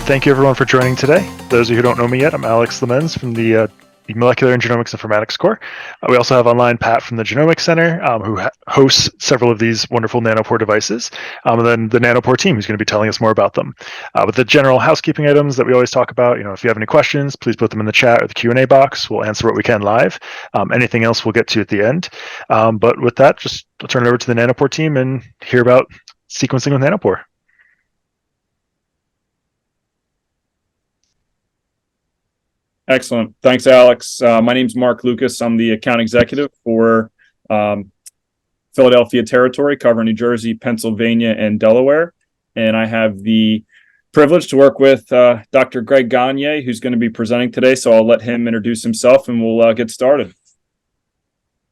Thank you everyone for joining today. Those of you who don't know me yet, I'm Alex Lemens from the Molecular and Genomics Informatics Core. We also have online Pat from the Genomics Center, who hosts several of these wonderful Nanopore devices, and then the Nanopore team, who's going to be telling us more about them. With the general housekeeping items that we always talk about, if you have any questions, please put them in the chat or the Q&A box. We'll answer what we can live. Anything else we'll get to at the end. But with that, I'll turn it over to the Nanopore team and hear about sequencing with Nanopore. Excellent. Thanks, Alex. My name's Mark Lucas. I'm the account executive for Philadelphia territory, covering New Jersey, Pennsylvania, and Delaware. And I have the privilege to work with Dr. Greg Gagne, who's going to be presenting today. So I'll let him introduce himself and we'll get started.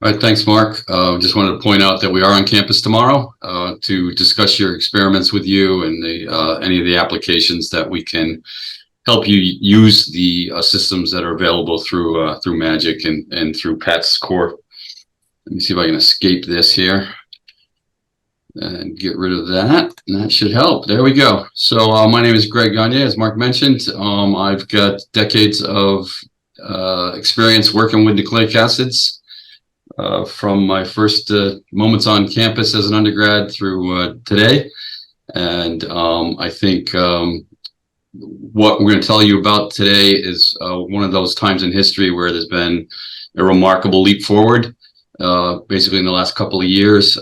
All right, thanks, Mark. Just wanted to point out that we are on campus tomorrow to discuss your experiments with you and any of the applications that we can help you use the systems that are available through Magic and through Pat's core. Let me see if I can escape this here and get rid of that. And that should help. There we go. So my name is Greg Gagne, as Mark mentioned. I've got decades of experience working with nucleic acids from my first moments on campus as an undergrad through today. And I think what we're going to tell you about today is one of those times in history where there's been a remarkable leap forward, basically in the last couple of years,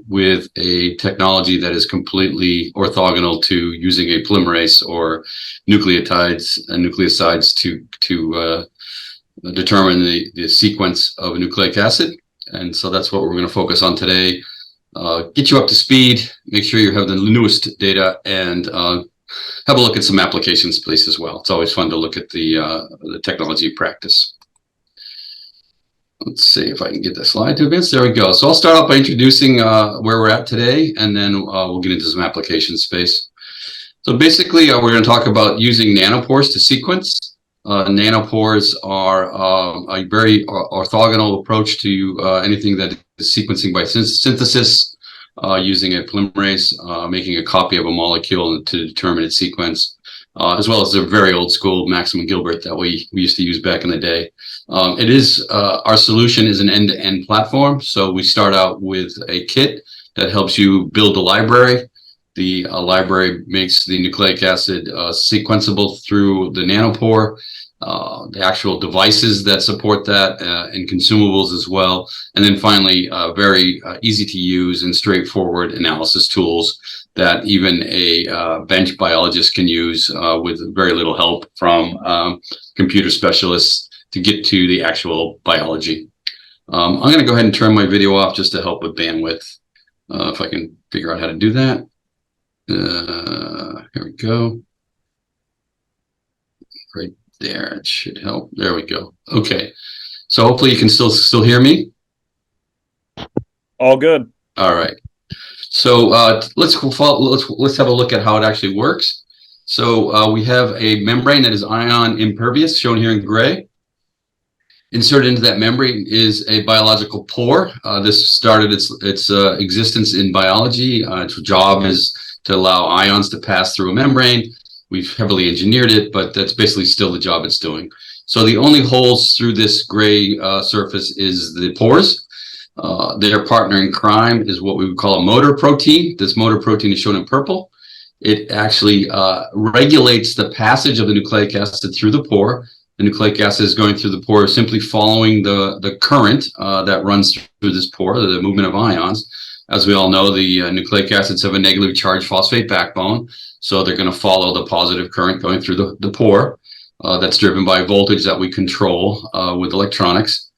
with a technology that is completely orthogonal to using a polymerase or nucleotides and nucleosides to determine the sequence of a nucleic acid. And so that's what we're going to focus on today. Get you up to speed, make sure you have the newest data, and have a look at some applications, please, as well. It's always fun to look at the technology practice. Let's see if I can get the slide to advance. There we go. So I'll start off by introducing where we're at today, and then we'll get into some application space. So basically, we're going to talk about using nanopores to sequence. Nanopores are a very orthogonal approach to anything that is sequencing by synthesis. Using a polymerase, making a copy of a molecule to determine its sequence, as well as the very old school Maxim Gilbert that we used to use back in the day. Our solution is an end-to-end platform. So we start out with a kit that helps you build a library. The library makes the nucleic acid sequenceable through the nanopore. The actual devices that support that and consumables as well. And then finally, very easy to use and straightforward analysis tools that even a bench biologist can use with very little help from computer specialists to get to the actual biology. I'm going to go ahead and turn my video off just to help with bandwidth, if I can figure out how to do that. Here we go. Right there, it should help. There we go. Okay, so hopefully you can still hear me. All good. All right. So let's have a look at how it actually works. So we have a membrane that is ion impervious, shown here in gray. Inserted into that membrane is a biological pore. This started its existence in biology. Its job is to allow ions to pass through a membrane. We've heavily engineered it, but that's basically still the job it's doing. So the only holes through this gray surface is the pores. Their partner in crime is what we would call a motor protein. This motor protein is shown in purple. It actually regulates the passage of the nucleic acid through the pore. The nucleic acid is going through the pore simply following the current that runs through this pore, the movement of ions. As we all know, the nucleic acids have a negatively charged phosphate backbone, so they're going to follow the positive current going through the pore. That's driven by voltage that we control with electronics.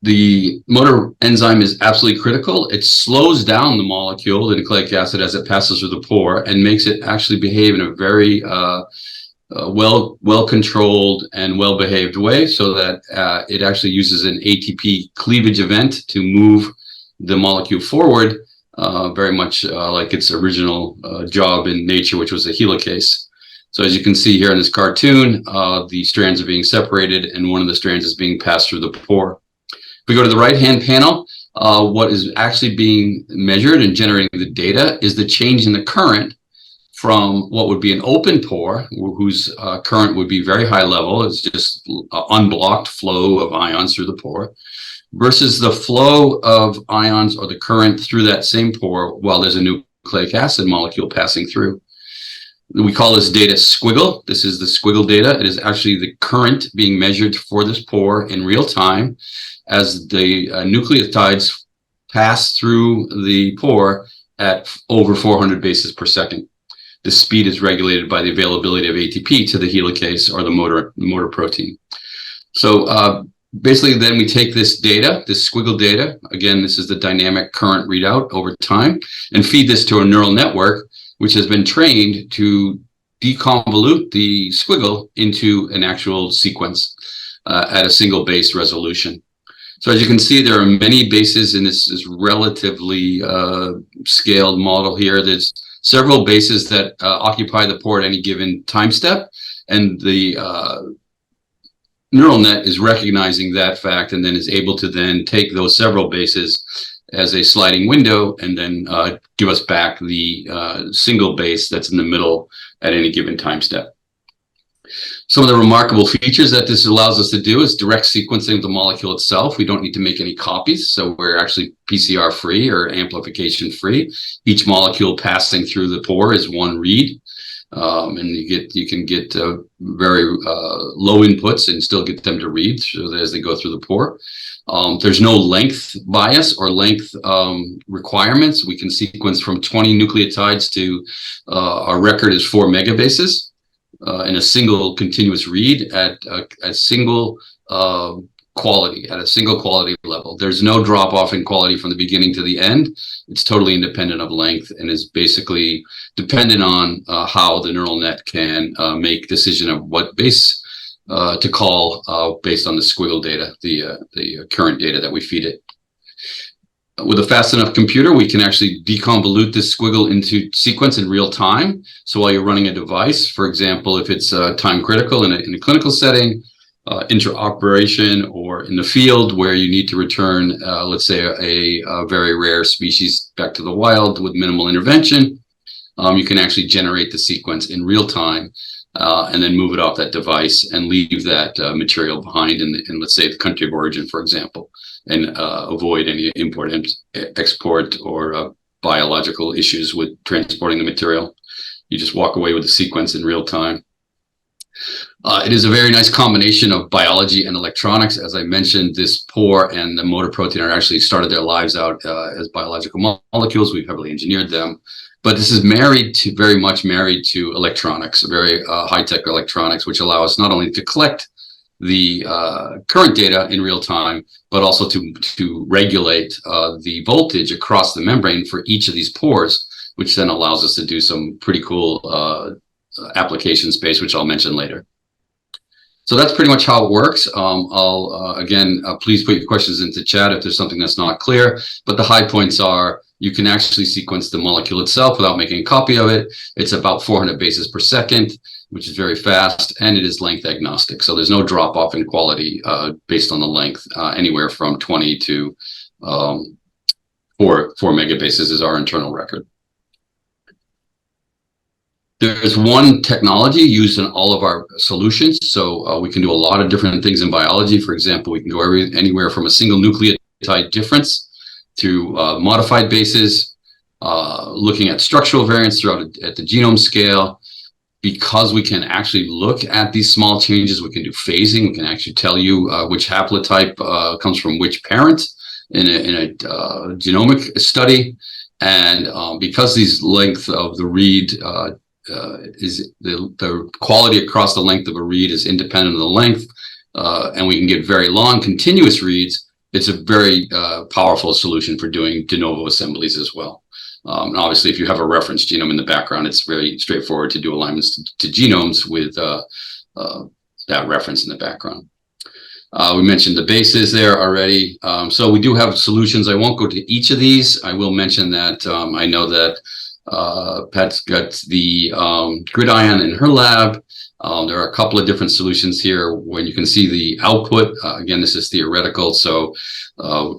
The motor enzyme is absolutely critical. It slows down the molecule, the nucleic acid, as it passes through the pore and makes it actually behave in a very well-controlled and well-behaved way, so that it actually uses an ATP cleavage event to move the molecule forward, very much like its original job in nature, which was a helicase. So as you can see here in this cartoon, the strands are being separated and one of the strands is being passed through the pore. If we go to the right-hand panel, what is actually being measured and generating the data is the change in the current from what would be an open pore, whose current would be very high level, it's just unblocked flow of ions through the pore, versus the flow of ions or the current through that same pore while there's a nucleic acid molecule passing through. We call this data squiggle. This is the squiggle data. It is actually the current being measured for this pore in real time as the nucleotides pass through the pore at over 400 bases per second. The speed is regulated by the availability of ATP to the helicase or the motor protein. So basically, then we take this data, this squiggle data, again, this is the dynamic current readout over time, and feed this to a neural network, which has been trained to deconvolute the squiggle into an actual sequence at a single base resolution. So as you can see, there are many bases in this relatively scaled model here. There's several bases that occupy the pore at any given time step, and the neural net is recognizing that fact and then is able to then take those several bases as a sliding window and then give us back the single base that's in the middle at any given time step. Some of the remarkable features that this allows us to do is direct sequencing of the molecule itself. We don't need to make any copies, so we're actually PCR free or amplification free. Each molecule passing through the pore is one read, and you can get very low inputs and still get them to read as they go through the pore. There's no length bias or length requirements. We can sequence from 20 nucleotides to our record is 4 megabases. In a single continuous read at a single quality, at a single quality level. There's no drop off in quality from the beginning to the end. It's totally independent of length and is basically dependent on how the neural net can make decision of what base to call based on the squiggle data, the current data that we feed it. With a fast enough computer, we can actually deconvolute this squiggle into sequence in real time. So while you're running a device, for example, if it's time critical in a clinical setting, interoperation, or in the field where you need to return, let's say, a very rare species back to the wild with minimal intervention, you can actually generate the sequence in real time and then move it off that device and leave that material behind in let's say, the country of origin, for example, and avoid any import, export, or biological issues with transporting the material. You just walk away with the sequence in real time. It is a very nice combination of biology and electronics. As I mentioned, this pore and the motor protein are actually started their lives out as biological molecules. We've heavily engineered them. But this is very much married to electronics, very high-tech electronics, which allow us not only to collect the current data in real time, but also to regulate the voltage across the membrane for each of these pores, which then allows us to do some pretty cool application space, which I'll mention later. So that's pretty much how it works. Again, please put your questions into chat if there's something that's not clear, but the high points are you can actually sequence the molecule itself without making a copy of it. It's about 400 bases per second, which is very fast, and it is length agnostic. So there's no drop off in quality based on the length, anywhere from 20 to 4 megabases is our internal record. There's one technology used in all of our solutions. So we can do a lot of different things in biology. For example, we can go anywhere from a single nucleotide difference to modified bases, looking at structural variants at the genome scale. Because we can actually look at these small changes, we can do phasing. We can actually tell you which haplotype comes from which parent in a genomic study. And because these length of the read is the quality across the length of a read is independent of the length, and we can get very long continuous reads, it's a very powerful solution for doing de novo assemblies as well. And obviously, if you have a reference genome in the background, it's very straightforward to do alignments to genomes with that reference in the background. We mentioned the bases there already. So we do have solutions. I won't go to each of these. I will mention that I know that Pat's got the GridION in her lab, There are a couple of different solutions here. When you can see the output, again, this is theoretical, so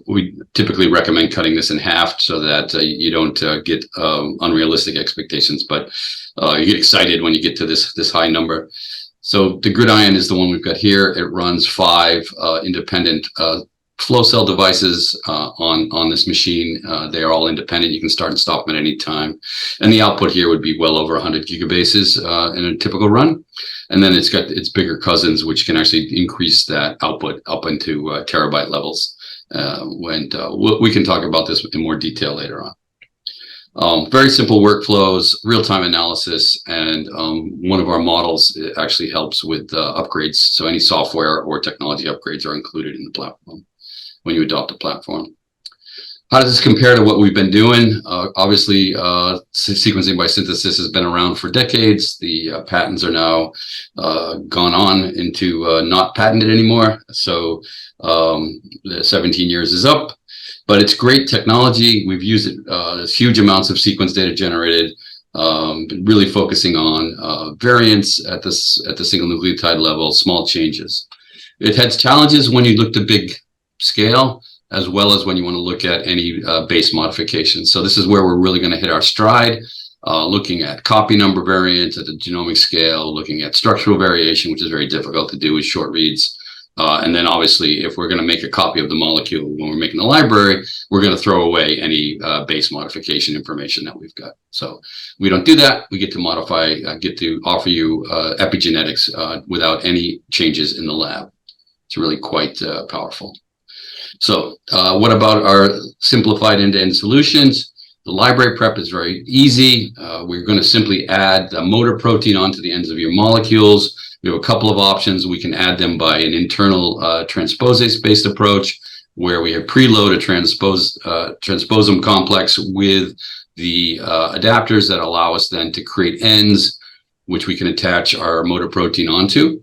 we typically recommend cutting this in half so that you don't get unrealistic expectations, but you get excited when you get to this high number. So the GridION is the one we've got here. It runs 5 independent flow cell devices on this machine. They are all independent. You can start and stop them at any time. And the output here would be well over 100 gigabases in a typical run. And then it's got its bigger cousins, which can actually increase that output up into terabyte levels. We can talk about this in more detail later on. Very simple workflows, real-time analysis, and one of our models actually helps with upgrades. So any software or technology upgrades are included in the platform when you adopt a platform. How does this compare to what we've been doing? Obviously, sequencing by synthesis has been around for decades. The patents are now gone on into not patented anymore. So the 17 years is up. But it's great technology. We've used it. There's huge amounts of sequence data generated, really focusing on variants at the single nucleotide level, small changes. It has challenges when you look to big scale, as well as when you want to look at any base modifications. So this is where we're really going to hit our stride, looking at copy number variants at the genomic scale, looking at structural variation, which is very difficult to do with short reads. And then obviously, if we're going to make a copy of the molecule when we're making the library, we're going to throw away any base modification information that we've got. So we don't do that. We get to modify, get to offer you epigenetics without any changes in the lab. It's really quite powerful. So what about our simplified end-to-end solutions? The library prep is very easy. We're going to simply add the motor protein onto the ends of your molecules. We have a couple of options. We can add them by an internal transposase-based approach, where we have preload a transposon complex with the adapters that allow us then to create ends, which we can attach our motor protein onto.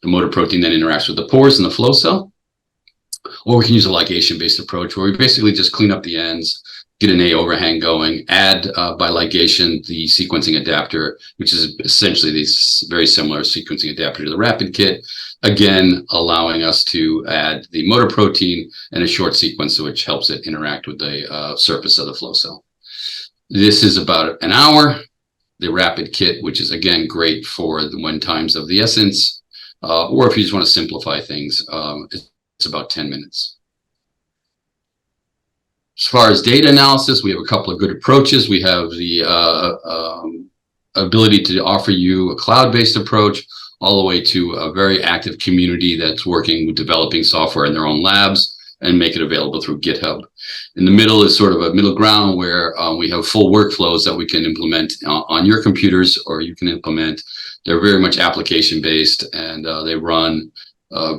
The motor protein then interacts with the pores in the flow cell. Or we can use a ligation-based approach, where we basically just clean up the ends, get an A overhang going, add by ligation the sequencing adapter, which is essentially this very similar sequencing adapter to the rapid kit, again allowing us to add the motor protein and a short sequence, which helps it interact with the surface of the flow cell. This is about an hour. The rapid kit, which is again great for when time's of the essence, or if you just want to simplify things, it's about 10 minutes. As far as data analysis, we have a couple of good approaches. We have the ability to offer you a cloud-based approach, all the way to a very active community that's working with developing software in their own labs and make it available through GitHub. In the middle is sort of a middle ground where we have full workflows that we can implement on your computers, or you can implement. They're very much application-based, and they run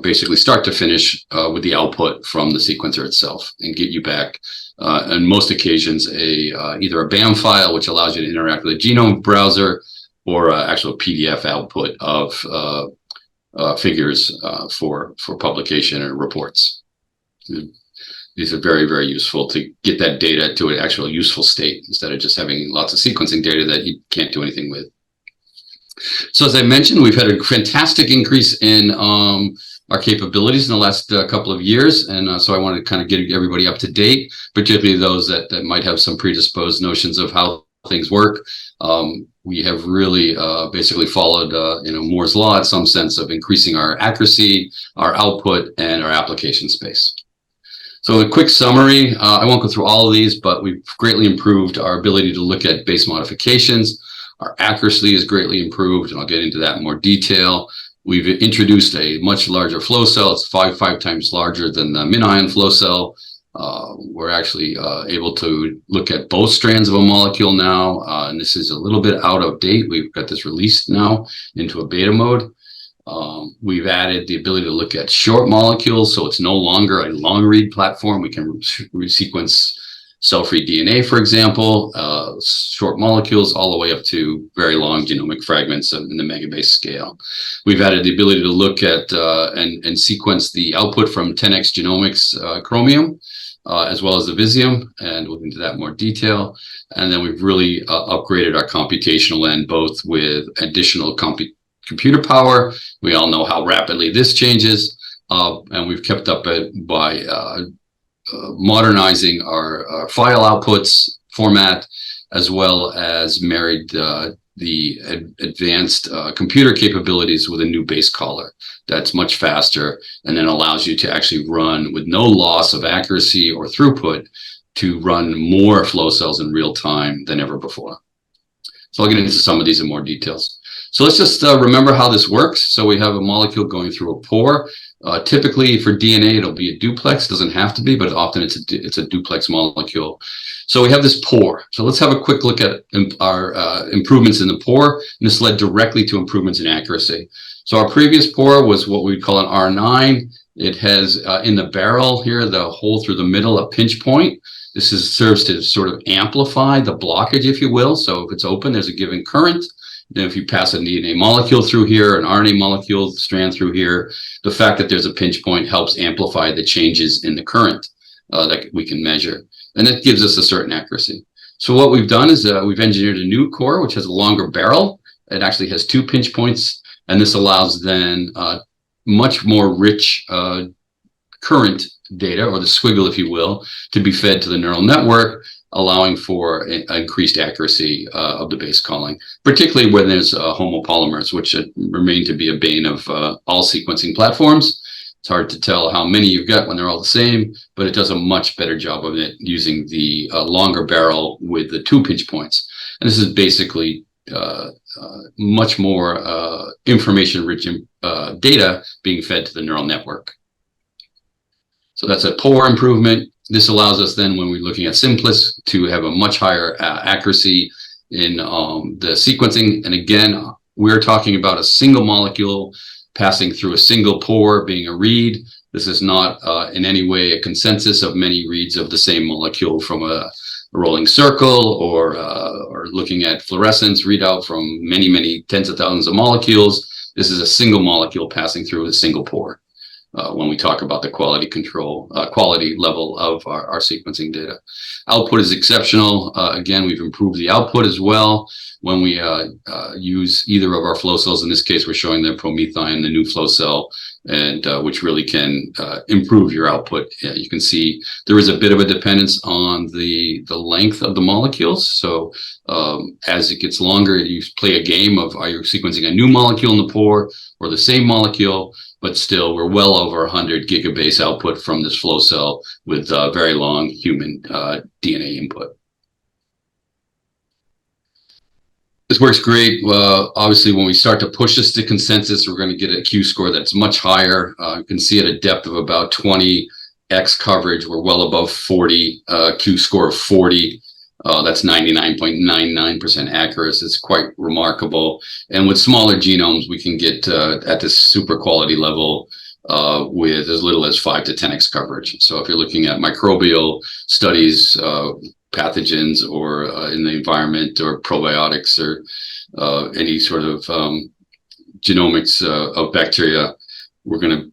basically start to finish with the output from the sequencer itself, and get you back on most occasions either a BAM file, which allows you to interact with a genome browser, or actual PDF output of figures for publication or reports. These are very, very useful to get that data to an actual useful state, instead of just having lots of sequencing data that you can't do anything with. So as I mentioned, we've had a fantastic increase in our capabilities in the last couple of years. And so I want to kind of get everybody up to date, particularly those that might have some predisposed notions of how things work. We have really basically followed Moore's law in some sense of increasing our accuracy, our output, and our application space. So a quick summary, I won't go through all of these, but we've greatly improved our ability to look at base modifications. Our accuracy is greatly improved, and I'll get into that in more detail. We've introduced a much larger flow cell. It's five times larger than the MinION flow cell. We're actually able to look at both strands of a molecule now, and this is a little bit out of date. We've got this released now into a beta mode. We've added the ability to look at short molecules, so it's no longer a long-read platform. We can resequence cell-free DNA, for example, short molecules, all the way up to very long genomic fragments in the megabase scale. We've added the ability to look at and sequence the output from 10x Genomics Chromium, as well as the Visium, and we'll get into that in more detail. And then we've really upgraded our computational end, both with additional computer power. We all know how rapidly this changes, and we've kept up by modernizing our file outputs format, as well as married the advanced computer capabilities with a new base caller that's much faster, and then allows you to actually run with no loss of accuracy or throughput to run more flow cells in real time than ever before. So I'll get into some of these in more details. So let's just remember how this works. So we have a molecule going through a pore. Typically for DNA, it'll be a duplex. Doesn't have to be, but often it's a duplex molecule. So we have this pore. So let's have a quick look at our improvements in the pore. And this led directly to improvements in accuracy. So our previous pore was what we'd call an R9. It has in the barrel here, the hole through the middle, a pinch point. This serves to sort of amplify the blockage, if you will. So if it's open, there's a given current. Then if you pass a DNA molecule through here, an RNA molecule strand through here, the fact that there's a pinch point helps amplify the changes in the current that we can measure. And that gives us a certain accuracy. So what we've done is we've engineered a new core, which has a longer barrel. It actually has 2 pinch points. And this allows then much more rich current data, or the squiggle, if you will, to be fed to the neural network, allowing for increased accuracy of the base calling, particularly when there's homopolymers, which remain to be a bane of all sequencing platforms. It's hard to tell how many you've got when they're all the same, but it does a much better job of it using the longer barrel with the 2 pinch points. And this is basically much more information-rich data being fed to the neural network. So that's a pore improvement. This allows us then, when we're looking at simplest, to have a much higher accuracy in the sequencing. And again, we're talking about a single molecule passing through a single pore being a read. This is not in any way a consensus of many reads of the same molecule from a rolling circle, or looking at fluorescence readout from many, many tens of thousands of molecules. This is a single molecule passing through a single pore. When we talk about the quality control, quality level of our sequencing data. Output is exceptional. Again, we've improved the output as well when we use either of our flow cells. In this case, we're showing the ProMethine, the new flow cell, and which really can improve your output. You can see there is a bit of a dependence on the length of the molecules. So as it gets longer, you play a game of, are you sequencing a new molecule in the pore or the same molecule? But still, we're well over 100 gigabase output from this flow cell with very long human DNA input. This works great. Obviously, when we start to push this to consensus, we're going to get a Q-score that's much higher. You can see at a depth of about 20x coverage, we're well above 40, Q-score of 40. That's 99.99% accuracy. It's quite remarkable. And with smaller genomes, we can get at this super quality level with as little as 5 to 10x coverage. So if you're looking at microbial studies, pathogens, or in the environment, or probiotics, or any sort of genomics of bacteria, we're going to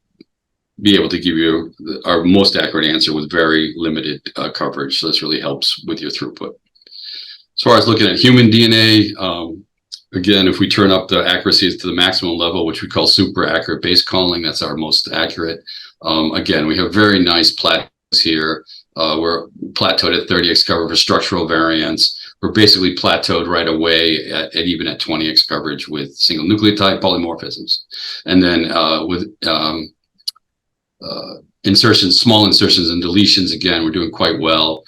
be able to give you our most accurate answer with very limited coverage. So this really helps with your throughput. As far as looking at human DNA, again, if we turn up the accuracy to the maximum level, which we call super accurate base calling, that's our most accurate. Again, we have very nice plateaus here. We're plateaued at 30x coverage for structural variants. We're basically plateaued right away at even at 20x coverage with single nucleotide polymorphisms. And then with insertions, small insertions and deletions, again, we're doing quite well.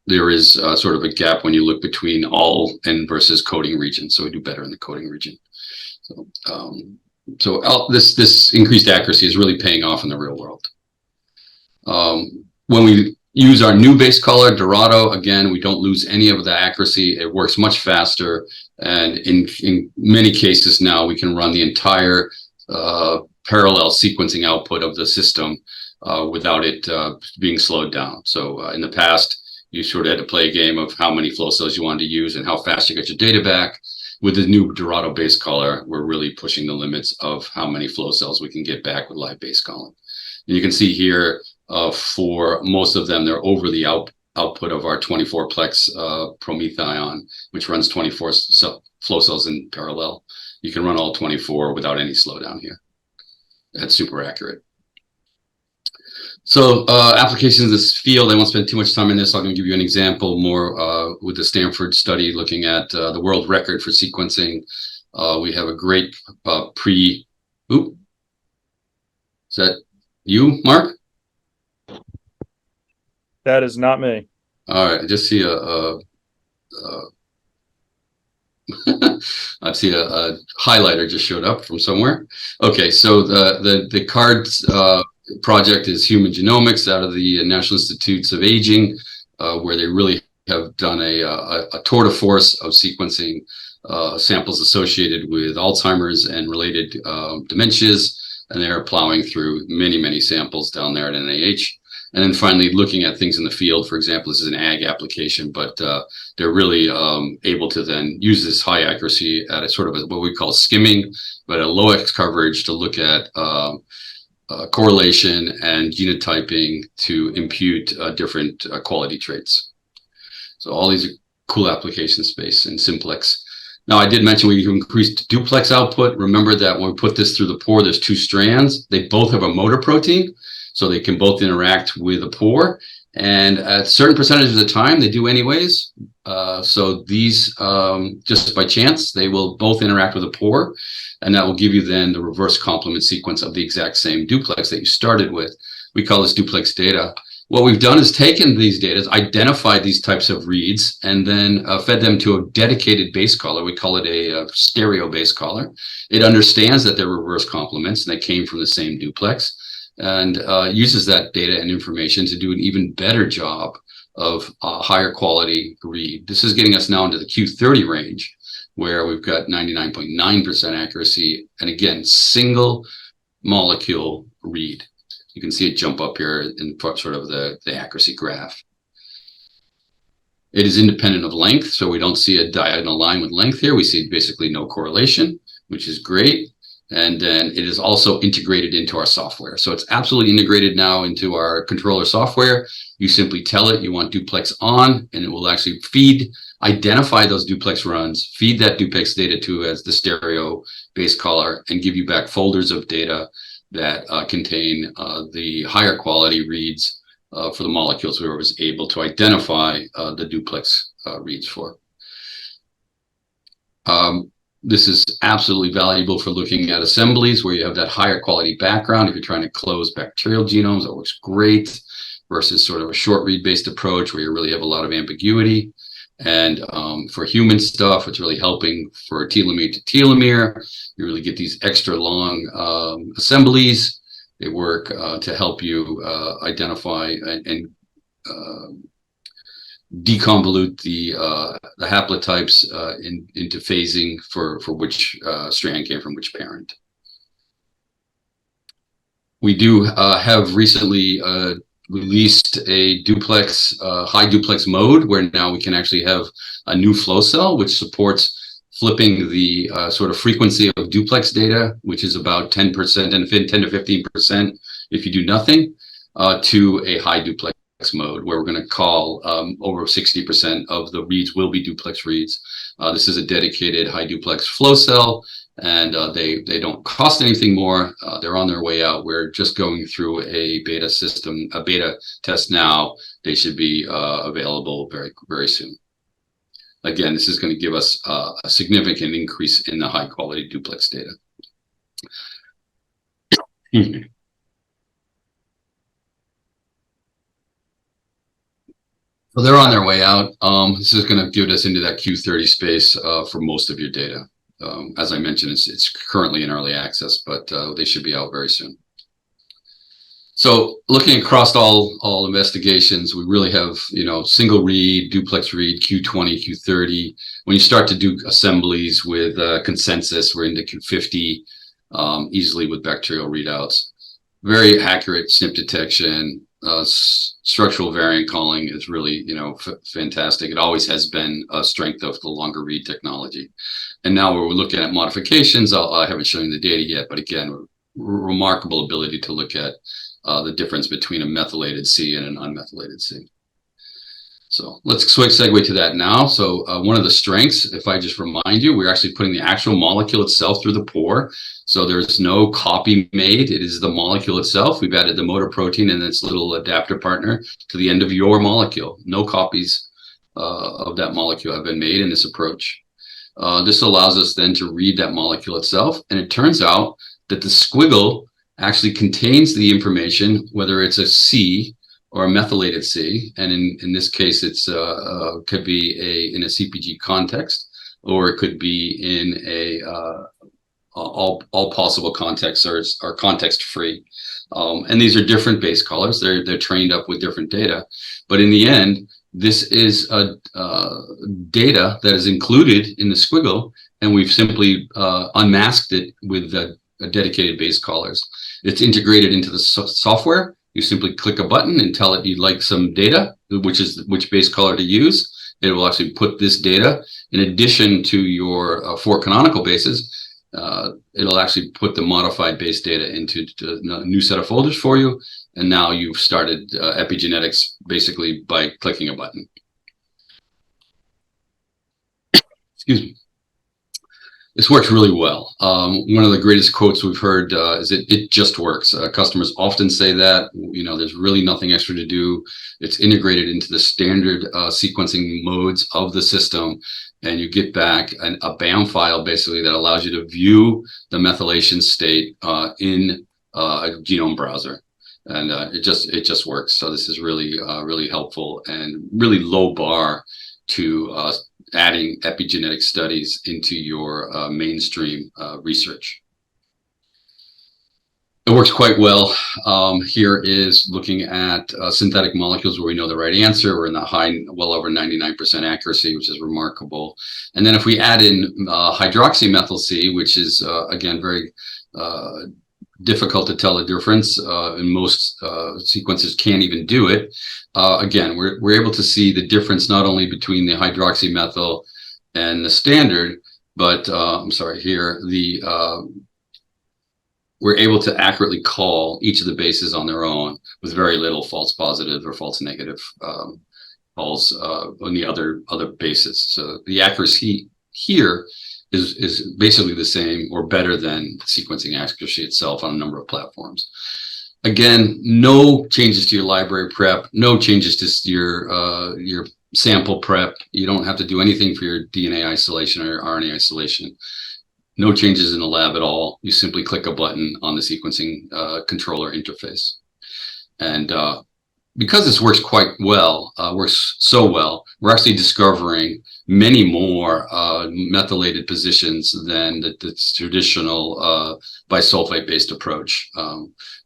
There is sort of a gap when you look between all and versus coding region, so we do better in the coding region. So this increased accuracy is really paying off in the real world. When we use our new base caller, Dorado, again, we don't lose any of the accuracy. It works much faster, and in many cases now we can run the entire parallel sequencing output of the system without it being slowed down. So in the past, you sort of had to play a game of how many flow cells you wanted to use and how fast you got your data back. With the new Dorado base caller, we're really pushing the limits of how many flow cells we can get back with live base calling. And you can see here, for most of them, they're over the output of our 24-plex promethion, which runs 24 flow cells in parallel. You can run all 24 without any slowdown here. That's super accurate. So applications in this field, I won't spend too much time in this. I'm going to give you an example more with the Stanford study looking at the world record for sequencing. We have a great is that you, Mark? That is not me. All right, I just see I see a highlighter just showed up from somewhere. Okay, so the CARDS project is human genomics out of the National Institutes of Aging, where they really have done a tour de force of sequencing samples associated with Alzheimer's and related dementias, and they're plowing through many samples down there at NIH. And then finally, looking at things in the field. For example, this is an ag application, but they're really able to then use this high accuracy at a sort of what we call skimming, but a low X coverage to look at correlation and genotyping to impute different quality traits. So all these are cool application space in simplex. Now, I did mention we increased duplex output. Remember that when we put this through the pore, there's two strands. They both have a motor protein, so they can both interact with the pore. And at a certain percentage of the time, they do anyways. So these, just by chance, they will both interact with the pore. And that will give you then the reverse complement sequence of the exact same duplex that you started with. We call this duplex data. What we've done is taken these data, identified these types of reads, and then fed them to a dedicated base caller. We call it a stereo base caller. It understands that they're reverse complements and they came from the same duplex, and uses that data and information to do an even better job of higher quality read. This is getting us now into the Q30 range, where we've got 99.9% accuracy, and again, single molecule read. You can see it jump up here in sort of the accuracy graph. It is independent of length, so we don't see a diagonal line with length here. We see basically no correlation, which is great. And then it is also integrated into our software. So it's absolutely integrated now into our controller software. You simply tell it you want duplex on, and it will actually identify those duplex runs, feed that duplex data to as the stereo base caller, and give you back folders of data that contain the higher quality reads for the molecules we were able to identify the duplex reads for. This is absolutely valuable for looking at assemblies where you have that higher quality background. If you're trying to close bacterial genomes, that works great, versus sort of a short read based approach where you really have a lot of ambiguity. And for human stuff, it's really helping for telomere to telomere. You really get these extra long assemblies. They work to help you identify and deconvolute the haplotypes into phasing for which strand came from which parent. We do have recently released a duplex, high duplex mode, where now we can actually have a new flow cell, which supports flipping the sort of frequency of duplex data, which is about 10% and 10 to 15% if you do nothing, to a high duplex mode, where we're going to call over 60% of the reads will be duplex reads. This is a dedicated high duplex flow cell, and they don't cost anything more. They're on their way out. We're just going through a beta system, a beta test now. They should be available very soon. Again, this is going to give us a significant increase in the high quality duplex data. So they're on their way out. This is going to get us into that Q30 space for most of your data. As I mentioned, it's currently in early access, but they should be out very soon. So looking across all investigations, we really have, single read, duplex read, Q20, Q30. When you start to do assemblies with consensus, we're into Q50 easily with bacterial readouts. Very accurate SNP detection. Structural variant calling is really, fantastic. It always has been a strength of the longer read technology. And now we're looking at modifications. I haven't shown you the data yet, but again, remarkable ability to look at the difference between a methylated C and an unmethylated C. So let's segue to that now. So one of the strengths, if I just remind you, we're actually putting the actual molecule itself through the pore. So there's no copy made. It is the molecule itself. We've added the motor protein and its little adapter partner to the end of your molecule. No copies of that molecule have been made in this approach. This allows us then to read that molecule itself. And it turns out that the squiggle actually contains the information, whether it's a C or a methylated C, and in this case, it's could be in a CpG context, or it could be in a all possible contexts are context free, and these are different base colors. They're trained up with different data, but in the end, this is data that is included in the squiggle, and we've simply unmasked it with dedicated base colors. It's integrated into the software. You simply click a button and tell it you'd like some data, which base color to use. It will actually put this data in addition to your 4 canonical bases. It'll actually put the modified base data into a new set of folders for you. And now you've started epigenetics basically by clicking a button. Excuse me. This works really well. One of the greatest quotes we've heard is it just works. Customers often say that, there's really nothing extra to do. It's integrated into the standard sequencing modes of the system. And you get back a BAM file basically that allows you to view the methylation state in a genome browser. And it just works. So this is really, really helpful and really low bar to adding epigenetic studies into your mainstream research. It works quite well. Here is looking at synthetic molecules where we know the right answer. We're in the high, well over 99% accuracy, which is remarkable. And then if we add in hydroxymethyl C, which is, again, very difficult to tell the difference, and most sequences can't even do it. Again, we're able to see the difference not only between the hydroxymethyl and the standard, but we're able to accurately call each of the bases on their own with very little false positive or false negative calls on the other bases. So the accuracy here is basically the same or better than sequencing accuracy itself on a number of platforms. Again, no changes to your library prep, no changes to your sample prep. You don't have to do anything for your DNA isolation or RNA isolation. No changes in the lab at all. You simply click a button on the sequencing controller interface. And because this works quite well, works so well, we're actually discovering many more methylated positions than the traditional bisulfite-based approach.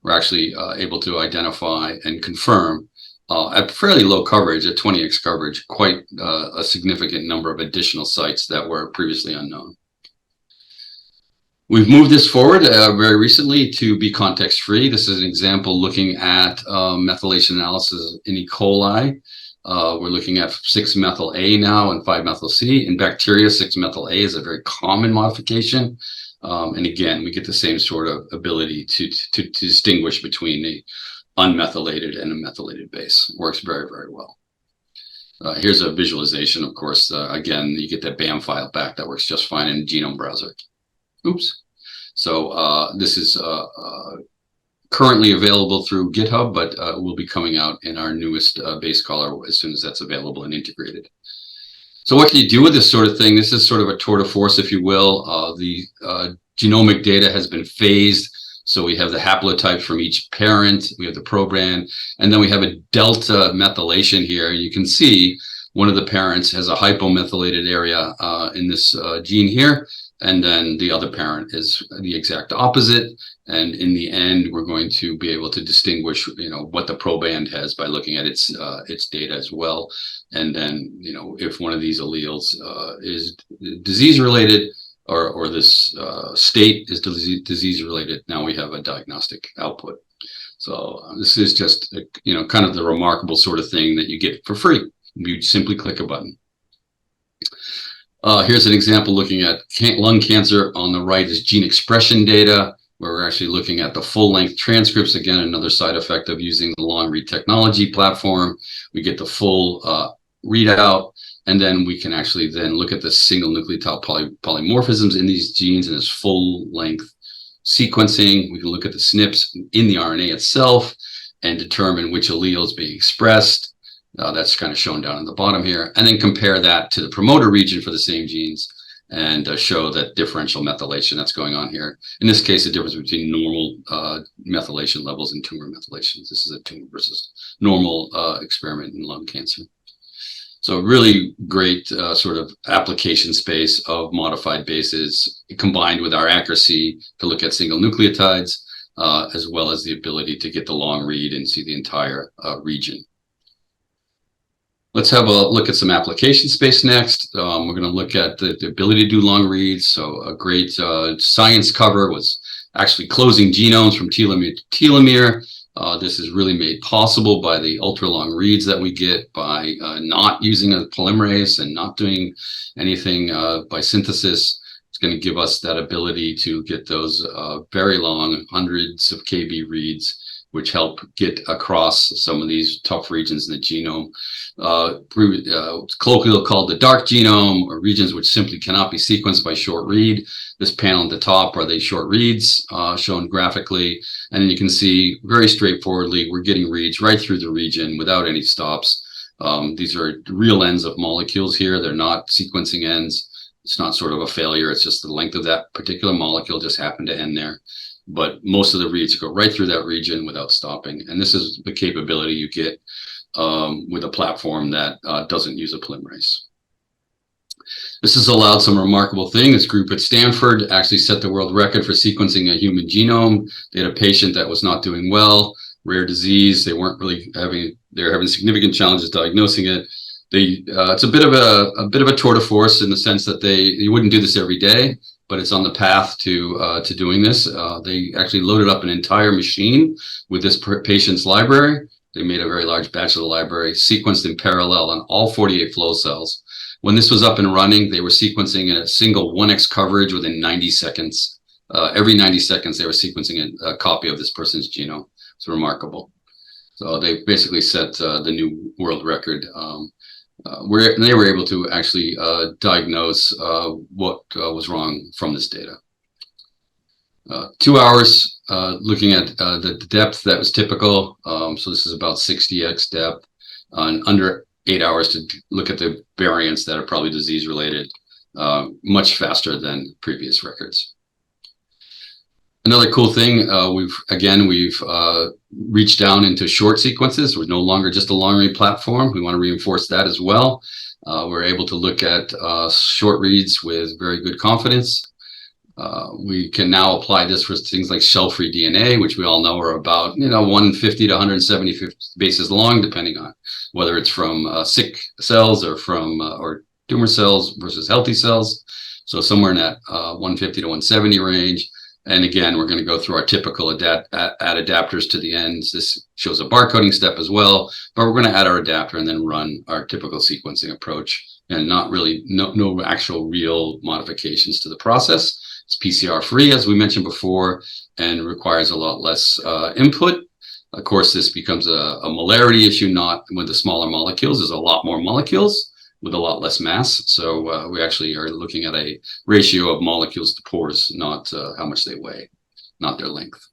We're actually able to identify and confirm at fairly low coverage, at 20x coverage, quite a significant number of additional sites that were previously unknown. We've moved this forward very recently to be context-free. This is an example looking at methylation analysis in E. coli. We're looking at 6-methyl-A now and 5-methyl-C. In bacteria, 6-methyl-A is a very common modification. And again, we get the same sort of ability to distinguish between the unmethylated and a methylated base. It works very, very well. Here's a visualization, of course. Again, you get that BAM file back. That works just fine in the genome browser. Oops. So this is currently available through GitHub, but will be coming out in our newest base caller as soon as that's available and integrated. So what can you do with this sort of thing? This is sort of a tour de force, if you will. The genomic data has been phased. So we have the haplotypes from each parent, we have the proband, and then we have a delta methylation here. You can see one of the parents has a hypomethylated area in this gene here. And then the other parent is the exact opposite. And in the end, we're going to be able to distinguish, what the proband has by looking at its data as well. And then, if one of these alleles is disease related or this state is disease related, now we have a diagnostic output. So this is just, kind of the remarkable sort of thing that you get for free. You simply click a button. Here's an example looking at lung cancer. On the right is gene expression data, where we're actually looking at the full-length transcripts. Again, another side effect of using the long-read technology platform. We get the full readout. And then we can actually then look at the single nucleotide polymorphisms in these genes in this full length sequencing. We can look at the SNPs in the RNA itself and determine which allele is being expressed. That's kind of shown down at the bottom here. And then compare that to the promoter region for the same genes and show that differential methylation that's going on here. In this case, the difference between normal methylation levels and tumor methylations. This is a tumor versus normal experiment in lung cancer. So really great sort of application space of modified bases combined with our accuracy to look at single nucleotides, as well as the ability to get the long read and see the entire region. Let's have a look at some application space next. We're going to look at the ability to do long reads. So a great science cover was actually closing genomes from telomere to telomere. This is really made possible by the ultra long reads that we get by not using a polymerase and not doing anything by synthesis. It's going to give us that ability to get those very long hundreds of kb reads, which help get across some of these tough regions in the genome. It's colloquially called the dark genome, or regions which simply cannot be sequenced by short read. This panel at the top are the short reads shown graphically. And then you can see very straightforwardly, we're getting reads right through the region without any stops. These are real ends of molecules here. They're not sequencing ends. It's not sort of a failure. It's just the length of that particular molecule just happened to end there. But most of the reads go right through that region without stopping. And this is the capability you get with a platform that doesn't use a polymerase. This has allowed some remarkable things. This group at Stanford actually set the world record for sequencing a human genome. They had a patient that was not doing well, rare disease. They weren't really they're having significant challenges diagnosing it. It's a bit of a tour de force in the sense that you wouldn't do this every day, but it's on the path to doing this. They actually loaded up an entire machine with this patient's library. They made a very large batch of the library, sequenced in parallel on all 48 flow cells. When this was up and running, they were sequencing a single 1x coverage within 90 seconds. Every 90 seconds, they were sequencing a copy of this person's genome. It's remarkable. So they basically set the new world record. Where they were able to actually diagnose what was wrong from this data. 2 hours looking at the depth that was typical. So this is about 60x depth, and under 8 hours to look at the variants that are probably disease related, much faster than previous records. Another cool thing, we've reached down into short sequences. We're no longer just a long read platform. We want to reinforce that as well. We're able to look at short reads with very good confidence. We can now apply this for things like cell-free DNA, which we all know are about 150 to 170 bases long, depending on whether it's from sick cells or from or tumor cells versus healthy cells. So somewhere in that 150 to 170 range. And again, we're going to go through our typical add adapters to the ends. This shows a barcoding step as well, but we're going to add our adapter and then run our typical sequencing approach, and not really no actual real modifications to the process. It's PCR free, as we mentioned before, and requires a lot less input. Of course, this becomes a molarity issue, not with the smaller molecules. There's a lot more molecules with a lot less mass. So we actually are looking at a ratio of molecules to pores, not how much they weigh, not their length.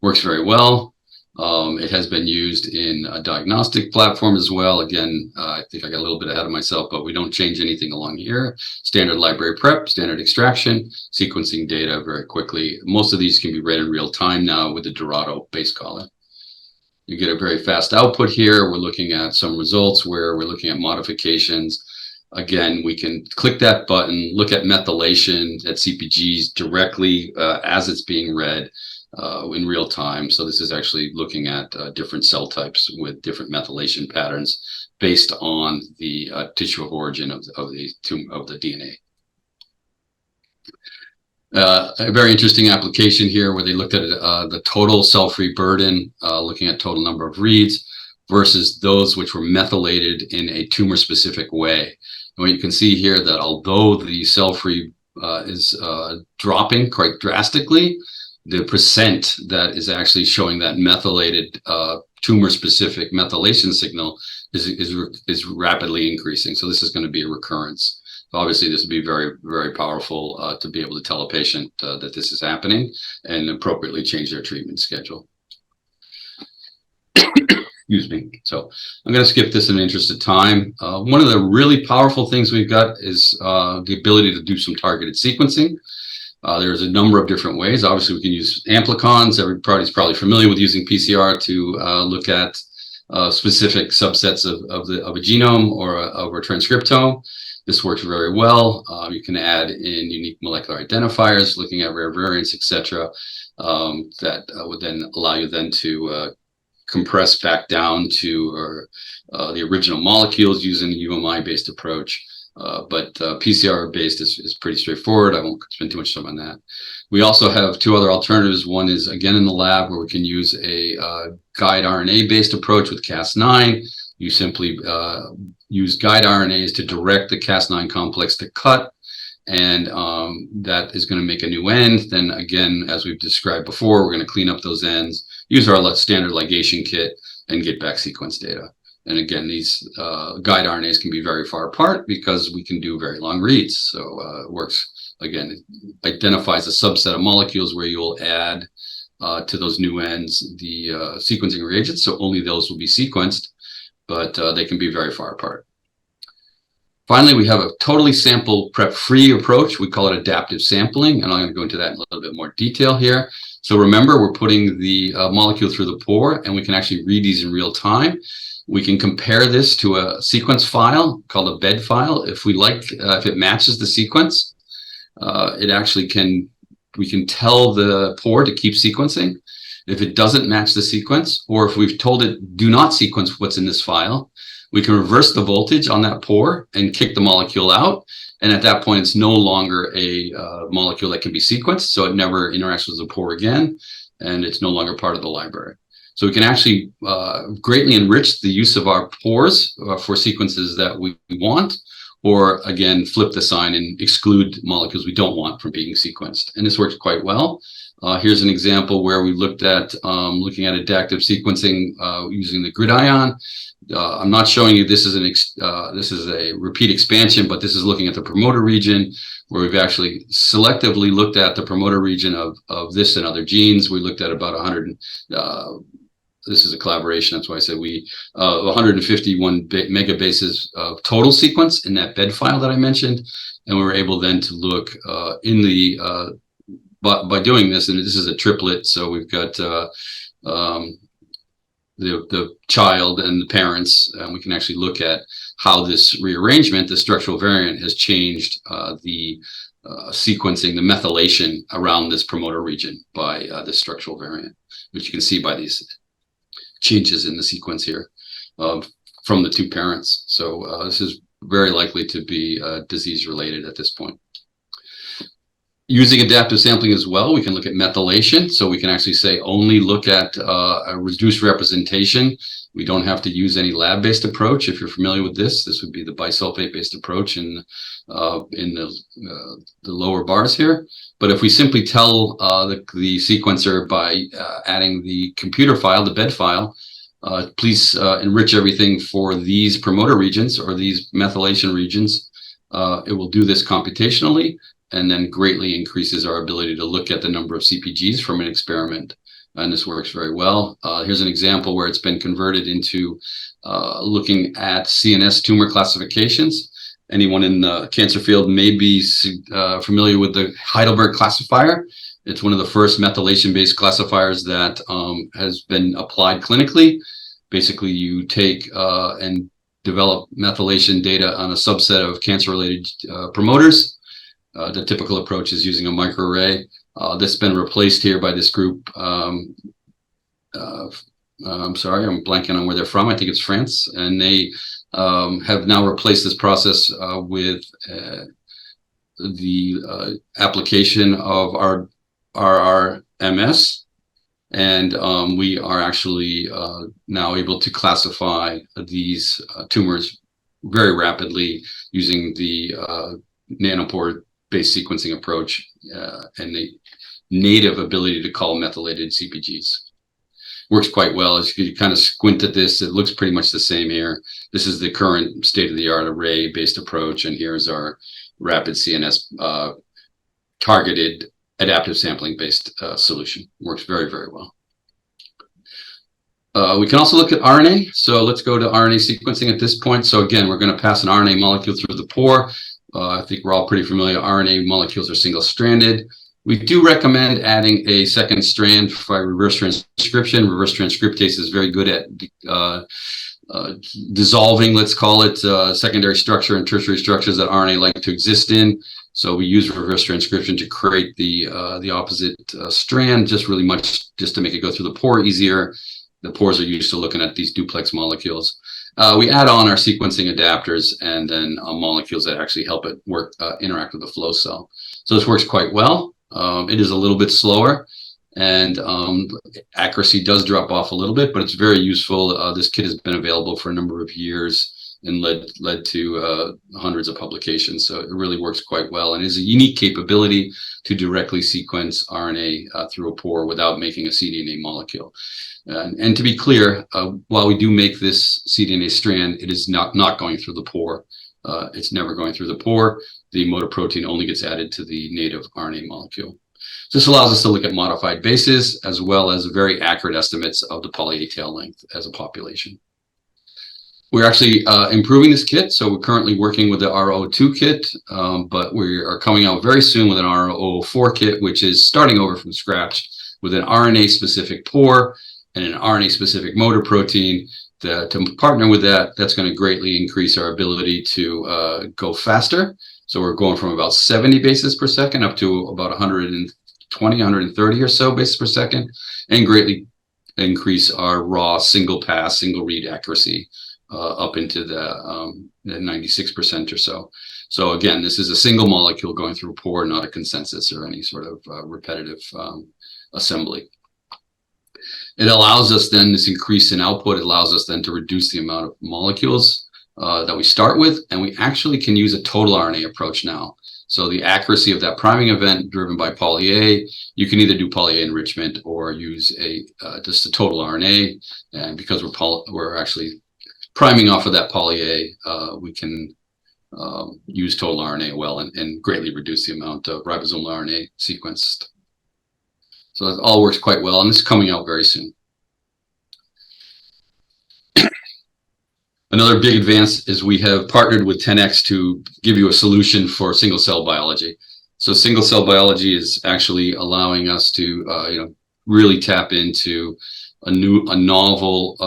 Works very well. It has been used in a diagnostic platform as well. Again, I think I got a little bit ahead of myself, but we don't change anything along here. Standard library prep, standard extraction, sequencing data very quickly. Most of these can be read in real time now with the Dorado base caller. You get a very fast output here. We're looking at some results where we're looking at modifications. Again, we can click that button, look at methylation at CPGs directly as it's being read in real time. So this is actually looking at different cell types with different methylation patterns based on the tissue of origin of the DNA. A very interesting application here where they looked at the total cell-free burden, looking at total number of reads versus those which were methylated in a tumor-specific way. And what you can see here that although the cell-free is dropping quite drastically, the percent that is actually showing that methylated tumor-specific methylation signal is rapidly increasing. So this is going to be a recurrence. Obviously, this would be very, very powerful to be able to tell a patient that this is happening and appropriately change their treatment schedule. Excuse me. So I'm going to skip this in the interest of time. One of the really powerful things we've got is the ability to do some targeted sequencing. There's a number of different ways. Obviously, we can use amplicons. Everybody's probably familiar with using PCR to look at specific subsets of a genome or a transcriptome. This works very well. You can add in unique molecular identifiers, looking at rare variants, etc. That would then allow you then to compress back down to the original molecules using the UMI-based approach. But PCR-based is pretty straightforward. I won't spend too much time on that. We also have two other alternatives. One is, again, in the lab, where we can use a guide RNA-based approach with Cas9. You simply use guide RNAs to direct the Cas9 complex to cut, and that is going to make a new end. Then again, as we've described before, we're going to clean up those ends, use our standard ligation kit, and get back sequence data. And again, these guide RNAs can be very far apart because we can do very long reads. So it works, again, it identifies a subset of molecules where you'll add to those new ends the sequencing reagents. So only those will be sequenced, but they can be very far apart. Finally, we have a totally sample prep-free approach. We call it adaptive sampling, and I'm going to go into that in a little bit more detail here. So remember, we're putting the molecule through the pore, and we can actually read these in real time. We can compare this to a sequence file called a bed file. If we like, if it matches the sequence, it actually can, we can tell the pore to keep sequencing. If it doesn't match the sequence, or if we've told it do not sequence what's in this file, we can reverse the voltage on that pore and kick the molecule out. And at that point, it's no longer a molecule that can be sequenced, so it never interacts with the pore again, and it's no longer part of the library. So we can actually greatly enrich the use of our pores for sequences that we want, or again, flip the sign and exclude molecules we don't want from being sequenced. And this works quite well. Here's an example where we looked at looking at adaptive sequencing using the GridION. I'm not showing you this is this is a repeat expansion, but this is looking at the promoter region, where we've actually selectively looked at the promoter region of this and other genes. We looked at about 100. This is a collaboration. That's why I said 151 megabases of total sequence in that bed file that I mentioned, and we were able then to look in the by doing this, and this is a triplet. So we've got the child and the parents, and we can actually look at how this rearrangement, the structural variant, has changed the sequencing, the methylation around this promoter region by this structural variant, which you can see by these changes in the sequence here from the two parents. So this is very likely to be disease related at this point. Using adaptive sampling as well, we can look at methylation. So we can actually say only look at a reduced representation. We don't have to use any lab-based approach. If you're familiar with this, this would be the bisulfate-based approach in the lower bars here. But if we simply tell the sequencer by adding the computer file, the bed file, please enrich everything for these promoter regions or these methylation regions, it will do this computationally, and then greatly increases our ability to look at the number of CPGs from an experiment. And this works very well. Here's an example where it's been converted into looking at CNS tumor classifications. Anyone in the cancer field may be familiar with the Heidelberg classifier. It's one of the first methylation-based classifiers that has been applied clinically. Basically, you take and develop methylation data on a subset of cancer-related promoters. The typical approach is using a microarray. That's been replaced here by this group. I'm sorry, I'm blanking on where they're from. I think it's France. And they have now replaced this process with the application of our RRMS. And we are actually now able to classify these tumors very rapidly using the Nanopore-based sequencing approach and the native ability to call methylated CPGs. works quite well. As you kind of squint at this, it looks pretty much the same here. This is the current state-of-the-art array-based approach, and here's our rapid CNS targeted adaptive sampling-based solution. Works very, very well. We can also look at RNA. So let's go to RNA sequencing at this point. So again, we're going to pass an RNA molecule through the pore. I think we're all pretty familiar. RNA molecules are single-stranded. We do recommend adding a second strand by reverse transcription. Reverse transcriptase is very good at dissolving, let's call it, secondary structure and tertiary structures that RNA like to exist in. So we use reverse transcription to create the opposite strand, just really much just to make it go through the pore easier. The pores are used to looking at these duplex molecules. We add on our sequencing adapters and then molecules that actually help it work, interact with the flow cell. So this works quite well. It is a little bit slower, and accuracy does drop off a little bit, but it's very useful. This kit has been available for a number of years and led to hundreds of publications. So it really works quite well and is a unique capability to directly sequence RNA through a pore without making a cDNA molecule. And to be clear, while we do make this cDNA strand, it is not going through the pore. It's never going through the pore. The motor protein only gets added to the native RNA molecule. So this allows us to look at modified bases as well as very accurate estimates of the poly A tail length as a population. We're actually improving this kit. So we're currently working with the R02 kit, but we are coming out very soon with an R004 kit, which is starting over from scratch with an RNA-specific pore and an RNA-specific motor protein. To partner with that, that's going to greatly increase our ability to go faster. So we're going from about 70 bases per second up to about 120, 130 or so bases per second, and greatly increase our raw single pass, single read accuracy up into the 96% or so. So again, this is a single molecule going through a pore, not a consensus or any sort of repetitive assembly. It allows us then, this increase in output, it allows us then to reduce the amount of molecules that we start with, and we actually can use a total RNA approach now. So the accuracy of that priming event driven by poly A, you can either do poly A enrichment or use just a total RNA, and because we're actually priming off of that poly A, we can use total RNA well and greatly reduce the amount of ribosomal RNA sequenced. So it all works quite well, and this is coming out very soon. Another big advance is we have partnered with 10x to give you a solution for single cell biology. So single cell biology is actually allowing us to really tap into a novel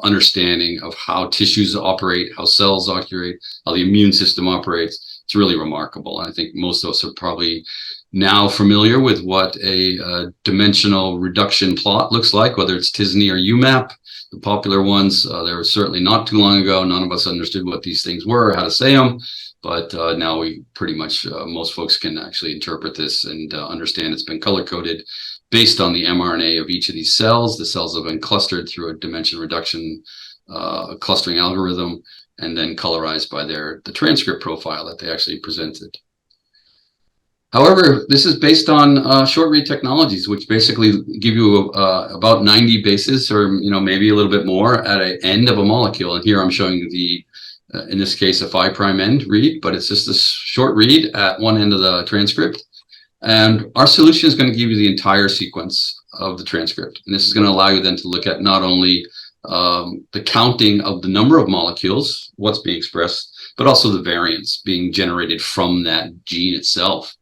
understanding of how tissues operate, how cells operate, how the immune system operates. It's really remarkable. And I think most of us are probably now familiar with what a dimensional reduction plot looks like, whether it's TSNE or UMAP, the popular ones. There was certainly not too long ago. None of us understood what these things were, how to say them, but now we pretty much, most folks can actually interpret this and understand it's been color-coded based on the mRNA of each of these cells. The cells have been clustered through a dimension reduction clustering algorithm and then colorized by the transcript profile that they actually presented. However, this is based on short read technologies, which basically give you about 90 bases, or maybe a little bit more at an end of a molecule. And here I'm showing you in this case, a 5' end read, but it's just a short read at one end of the transcript. And our solution is going to give you the entire sequence of the transcript. And this is going to allow you then to look at not only the counting of the number of molecules, what's being expressed, but also the variants being generated from that gene itself.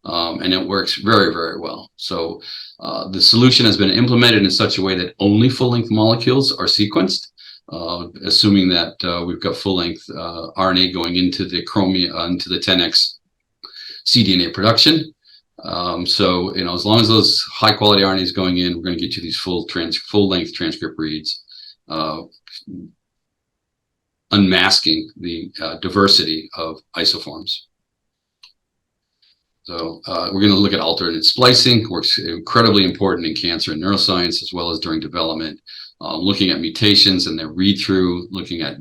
And it works very, very well. So the solution has been implemented in such a way that only full-length molecules are sequenced, assuming that we've got full-length RNA going into the into the 10x cDNA production. So as long as those high-quality RNAs going in, we're going to get you these full-length transcript reads, unmasking the diversity of isoforms. So we're going to look at alternate splicing, works incredibly important in cancer and neuroscience, as well as during development, looking at mutations and their read-through, looking at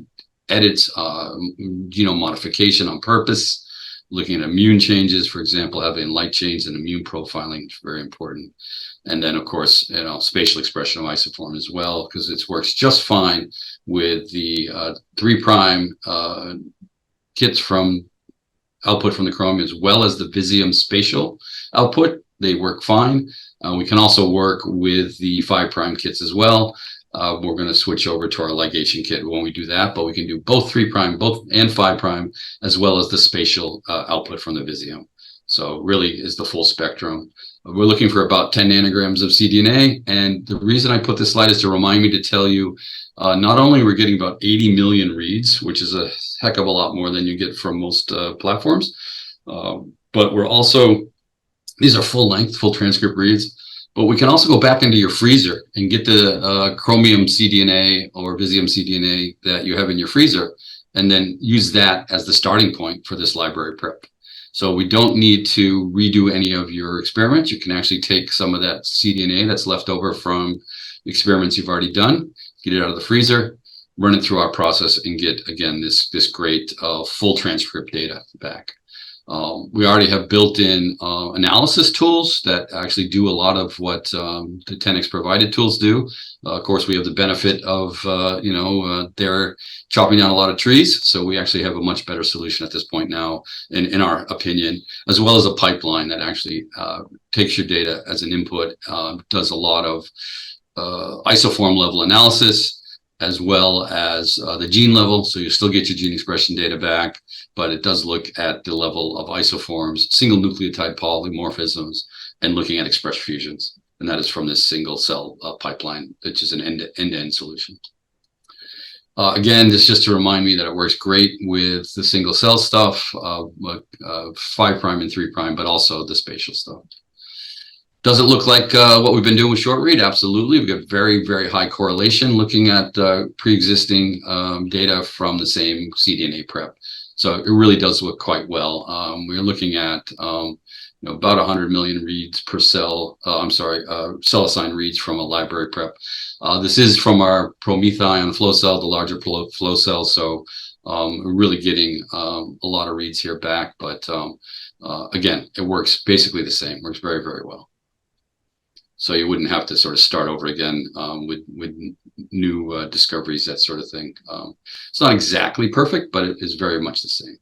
edits, genome modification on purpose, looking at immune changes, for example, having light chains and immune profiling is very important. And then, of course, spatial expression of isoform as well, because it works just fine with the 3' kits from output from the Chromium, as well as the Visium spatial output. They work fine. We can also work with the 5' kits as well. We're going to switch over to our ligation kit when we do that, but we can do both 3', both and 5', as well as the spatial output from the Visium. So really is the full spectrum. We're looking for about 10 nanograms of cDNA. And the reason I put this slide is to remind me to tell you, not only we're getting about 80 million reads, which is a heck of a lot more than you get from most platforms, but we're also, these are full length, full transcript reads. But we can also go back into your freezer and get the Chromium cDNA or Visium cDNA that you have in your freezer, and then use that as the starting point for this library prep. So we don't need to redo any of your experiments. You can actually take some of that cDNA that's left over from experiments you've already done, get it out of the freezer, run it through our process, and get, again, this great full transcript data back. We already have built-in analysis tools that actually do a lot of what the 10x provided tools do. Of course, we have the benefit of, they're chopping down a lot of trees. So we actually have a much better solution at this point now, in our opinion, as well as a pipeline that actually takes your data as an input, does a lot of isoform level analysis, as well as the gene level. So you still get your gene expression data back, but it does look at the level of isoforms, single nucleotide polymorphisms, and looking at express fusions. And that is from this single cell pipeline, which is an end-to-end solution. Again, this is just to remind me that it works great with the single cell stuff, 5' and 3', but also the spatial stuff. Does it look like what we've been doing with short read? Absolutely. We've got very, very high correlation looking at pre-existing data from the same cDNA prep. So it really does look quite well. We're looking at about 100 million reads per cell. Cell assigned reads from a library prep. This is from our PromethION flow cell, the larger flow cell. So we're really getting a lot of reads here back. But again, it works basically the same. Works very, very well. So you wouldn't have to sort of start over again with new discoveries, that sort of thing. It's not exactly perfect, but it is very much the same.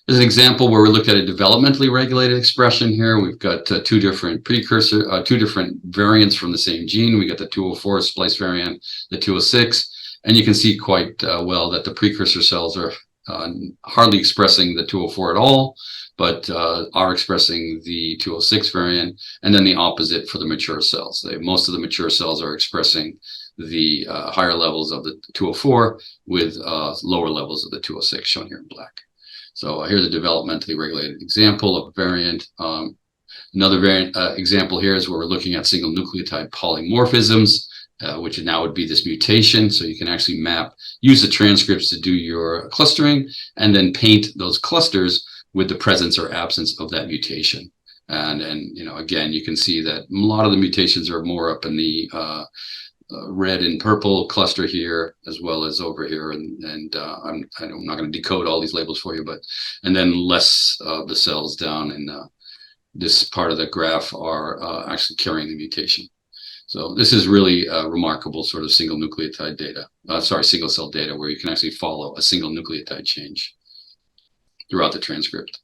As an example where we looked at a developmentally regulated expression here, we've got two different variants from the same gene. We got the 204 splice variant, the 206, and you can see quite well that the precursor cells are hardly expressing the 204 at all, but are expressing the 206 variant, and then the opposite for the mature cells. Most of the mature cells are expressing the higher levels of the 204 with lower levels of the 206, shown here in black. So here's a developmentally regulated example of a variant. Another variant example here is where we're looking at single nucleotide polymorphisms, which now would be this mutation. So you can actually use the transcripts to do your clustering, and then paint those clusters with the presence or absence of that mutation. And again, you can see that a lot of the mutations are more up in the red and purple cluster here, as well as over here. And I'm not going to decode all these labels for you, and then less of the cells down in this part of the graph are actually carrying the mutation. So this is really remarkable sort of single nucleotide data, single cell data, where you can actually follow a single nucleotide change throughout the transcript.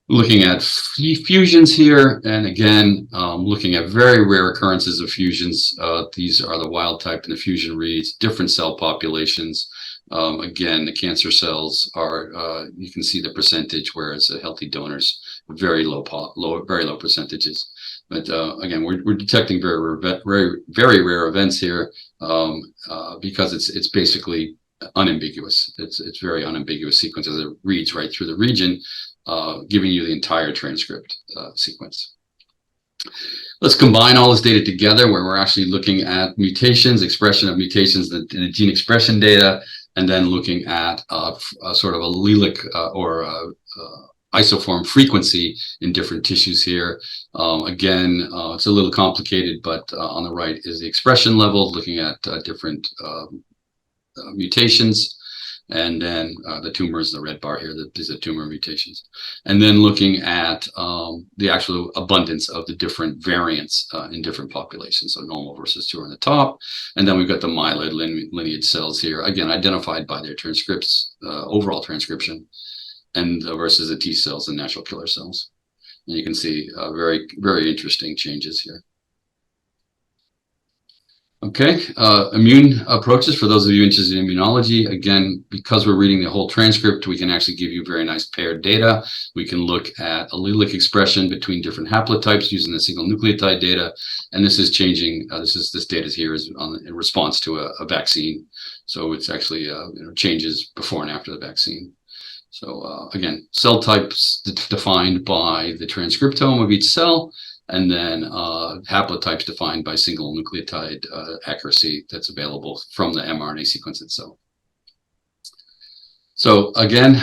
Looking at fusions here, and again, looking at very rare occurrences of fusions. These are the wild type and the fusion reads, different cell populations. Again, the cancer cells are, you can see the percentage, whereas the healthy donors, very low percentages. But again, we're detecting very rare events here because it's basically unambiguous. It's very unambiguous sequence as it reads right through the region, giving you the entire transcript sequence. Let's combine all this data together, where we're actually looking at mutations, expression of mutations in the gene expression data, and then looking at sort of allelic or isoform frequency in different tissues here. Again, it's a little complicated, but on the right is the expression level, looking at different mutations. And then the tumor is the red bar here. These are tumor mutations. And then looking at the actual abundance of the different variants in different populations. So normal versus tumor on the top. And then we've got the myeloid lineage cells here, again, identified by their transcripts, overall transcription, and versus the T cells and natural killer cells. And you can see very, very interesting changes here. Okay, immune approaches, for those of you interested in immunology, again, because we're reading the whole transcript, we can actually give you very nice paired data. We can look at allelic expression between different haplotypes using the single nucleotide data. And this is changing, this data here is in response to a vaccine. So it's actually changes before and after the vaccine. So again, cell types defined by the transcriptome of each cell, and then haplotypes defined by single nucleotide accuracy that's available from the mRNA sequence itself. So again,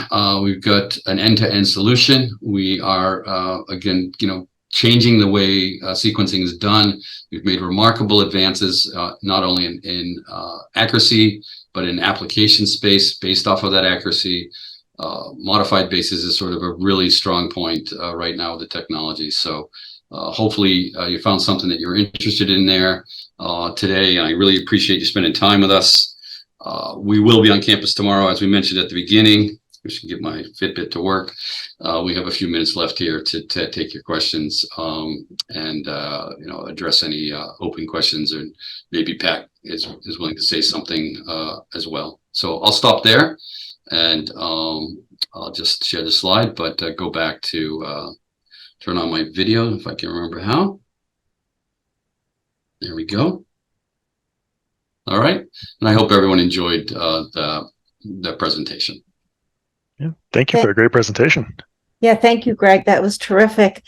we've got an end-to-end solution. We are, again, changing the way sequencing is done. We've made remarkable advances, not only in accuracy, but in application space based off of that accuracy. Modified basis is sort of a really strong point right now with the technology. So hopefully you found something that you're interested in there today. I really appreciate you spending time with us. We will be on campus tomorrow, as we mentioned at the beginning. I should get my Fitbit to work. We have a few minutes left here to take your questions and address any open questions, or maybe Pat is willing to say something as well. So I'll stop there, and I'll just share the slide, but go back to turn on my video if I can remember how. There we go. All right, and I hope everyone enjoyed the presentation. Yeah, thank you for a great presentation. Yeah, thank you, Greg. That was terrific.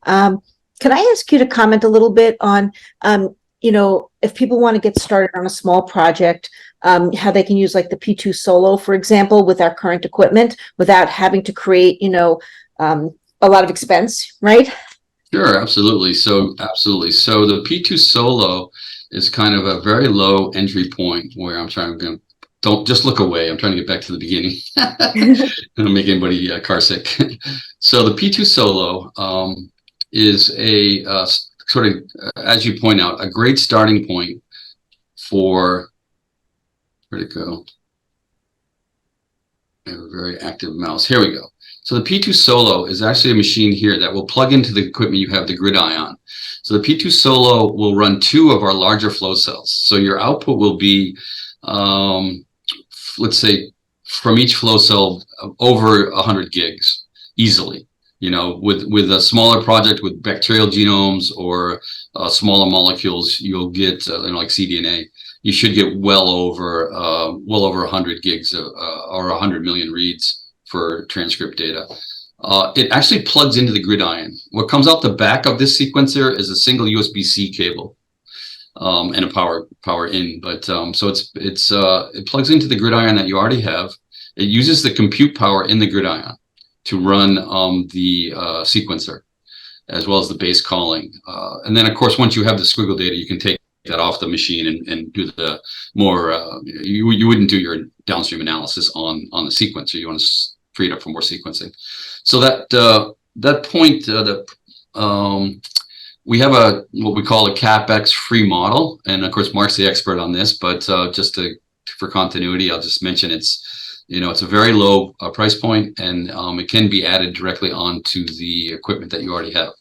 Can I ask you to comment a little bit on, if people want to get started on a small project, how they can use like the P2 Solo, for example, with our current equipment without having to create, a lot of expense, right? Sure, absolutely. So the P2 Solo is kind of a very low entry point where I'm trying to, don't just look away. I'm trying to get back to the beginning. I don't make anybody car sick. So the P2 Solo is a sort of, as you point out, a great starting point for, where'd it go? I have a very active mouse. Here we go. So the P2 Solo is actually a machine here that will plug into the equipment you have the grid eye on. So the P2 Solo will run 2 of our larger flow cells. So your output will be, let's say, from each flow cell over 100 gigs easily. With a smaller project with bacterial genomes or smaller molecules, you'll get like cDNA. You should get well over 100 gigs or 100 million reads for transcript data. It actually plugs into the GridION. What comes out the back of this sequencer is a single USB-C cable and a power in. But so it plugs into the GridION that you already have. It uses the compute power in the GridION to run the sequencer, as well as the base calling. And then, of course, once you have the squiggle data, you can take that off the machine and do the more, you wouldn't do your downstream analysis on the sequencer. You want to free it up for more sequencing. So that point, we have what we call a CapEx free model. And of course, Mark's the expert on this, but just for continuity, I'll just mention it's a very low price point, and it can be added directly onto the equipment that you already have.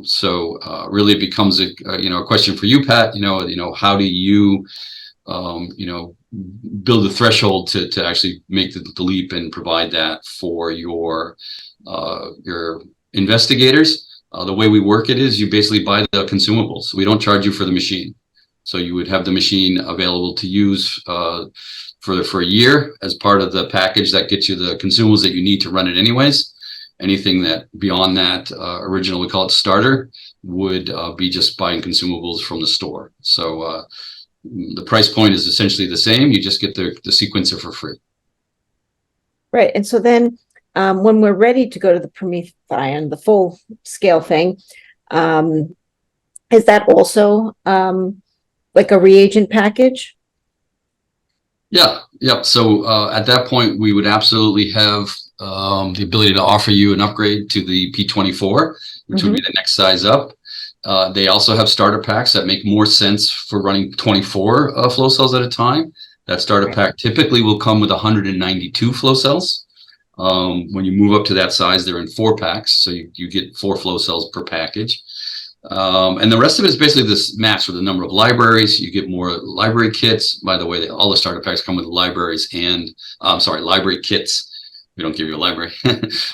So really it becomes a question for you, Pat. How do you build the threshold to actually make the leap and provide that for your investigators? The way we work it is you basically buy the consumables. We don't charge you for the machine. So you would have the machine available to use for a year as part of the package that gets you the consumables that you need to run it anyways. Anything that beyond that original, we call it starter, would be just buying consumables from the store. So the price point is essentially the same. You just get the sequencer for free. Right. And so then when we're ready to go to the PromethION, the full scale thing, is that also like a reagent package? Yeah, yeah. So at that point, we would absolutely have the ability to offer you an upgrade to the P24, which would be the next size up. They also have starter packs that make more sense for running 24 flow cells at a time. That starter pack typically will come with 192 flow cells. When you move up to that size, they're in 4 packs, so you get 4 flow cells per package. And the rest of it is basically this match with the number of libraries. You get more library kits. By the way, all the starter packs come with libraries and, library kits. We don't give you a library.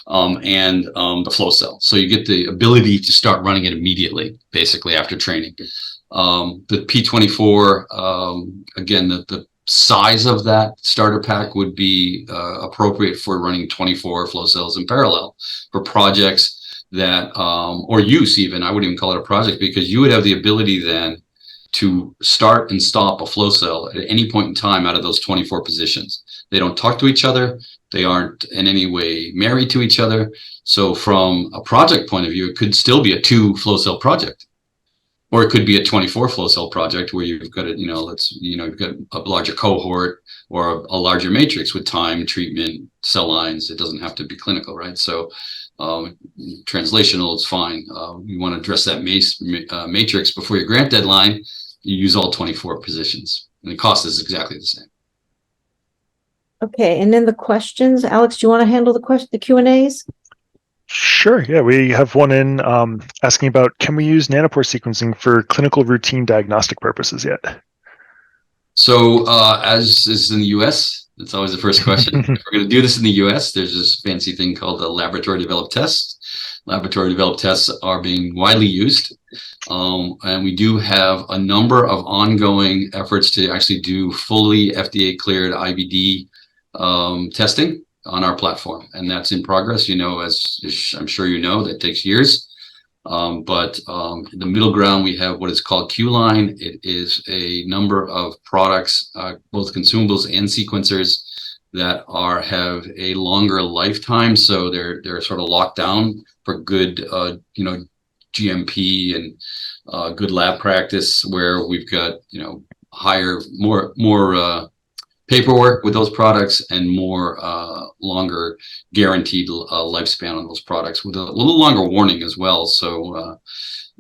and the flow cell. So you get the ability to start running it immediately, basically after training. The P24, again, the size of that starter pack would be appropriate for running 24 flow cells in parallel for projects that or use. Even I wouldn't even call it a project, because you would have the ability then to start and stop a flow cell at any point in time out of those 24 positions. They don't talk to each other. They aren't in any way married to each other. So from a project point of view, it could still be a 2 flow cell project, or it could be a 24 flow cell project where you've got it, you've got a larger cohort or a larger matrix with time, treatment, cell lines. It doesn't have to be clinical, right? So translational is fine. You want to address that matrix before your grant deadline. You use all 24 positions, and the cost is exactly the same. Okay, and then the questions, Alex, do you want to handle the Q&As? Sure. Yeah, we have one in asking about, can we use nanopore sequencing for clinical routine diagnostic purposes yet? So as is in the US, that's always the first question. If we're going to do this in the US, there's this fancy thing called a laboratory developed test. Laboratory developed tests are being widely used. And we do have a number of ongoing efforts to actually do fully FDA cleared IVD testing on our platform. And that's in progress. As I'm sure you know, that takes years. But in the middle ground, we have what is called Q-Line. It is a number of products, both consumables and sequencers, that have a longer lifetime. So they're sort of locked down for good, GMP and good lab practice, where we've got more paperwork with those products and more longer guaranteed lifespan on those products, with a little longer warning as well. So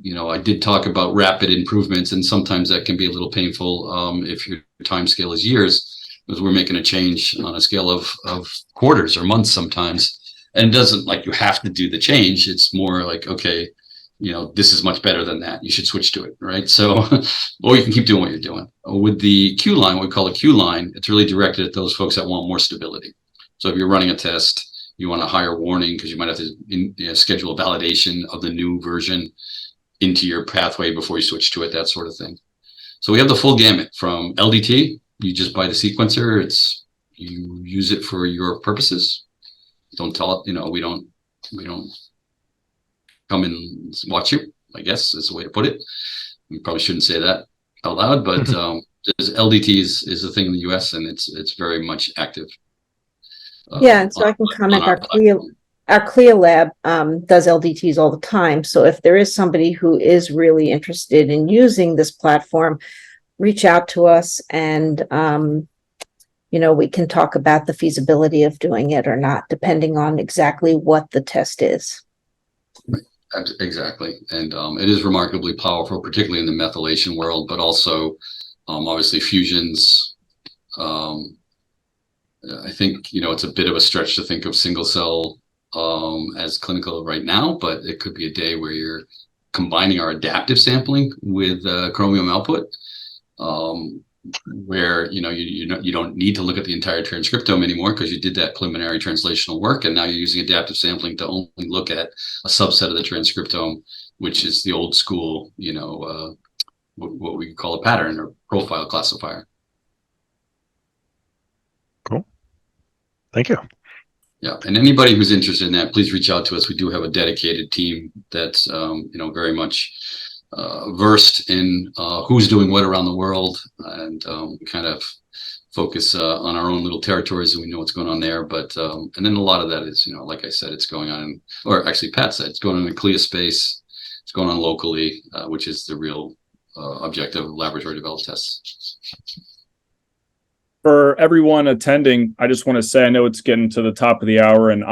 I did talk about rapid improvements, and sometimes that can be a little painful if your time scale is years, because we're making a change on a scale of quarters or months sometimes. And it doesn't like you have to do the change. It's more like, okay, this is much better than that. You should switch to it, right? So, or you can keep doing what you're doing. With the Q line, what we call a Q line, it's really directed at those folks that want more stability. So if you're running a test, you want a higher warning because you might have to schedule a validation of the new version into your pathway before you switch to it, that sort of thing. So we have the full gamut from LDT. You just buy the sequencer. You use it for your purposes. Don't tell it, we don't come and watch you, I guess is the way to put it. We probably shouldn't say that out loud, but LDT is a thing in the US, and it's very much active. Yeah, and so I can comment, our CLIA lab does LDTs all the time. So if there is somebody who is really interested in using this platform, reach out to us, and we can talk about the feasibility of doing it or not, depending on exactly what the test is. Exactly. And it is remarkably powerful, particularly in the methylation world, but also obviously fusions. I think, it's a bit of a stretch to think of single cell as clinical right now, but it could be a day where you're combining our adaptive sampling with Chromium output, where you don't need to look at the entire transcriptome anymore because you did that preliminary translational work, and now you're using adaptive sampling to only look at a subset of the transcriptome, which is the old school, what we call a pattern or profile classifier. Cool. Thank you. Yeah, and anybody who's interested in that, please reach out to us. We do have a dedicated team that's very much versed in who's doing what around the world, and we kind of focus on our own little territories, and we know what's going on there. But and then a lot of that is, like I said, it's going on, or actually Pat said, it's going on in the CLIA space. It's going on locally, which is the real objective of laboratory developed tests. For everyone attending, I just want to say I know it's getting to the top of the hour, and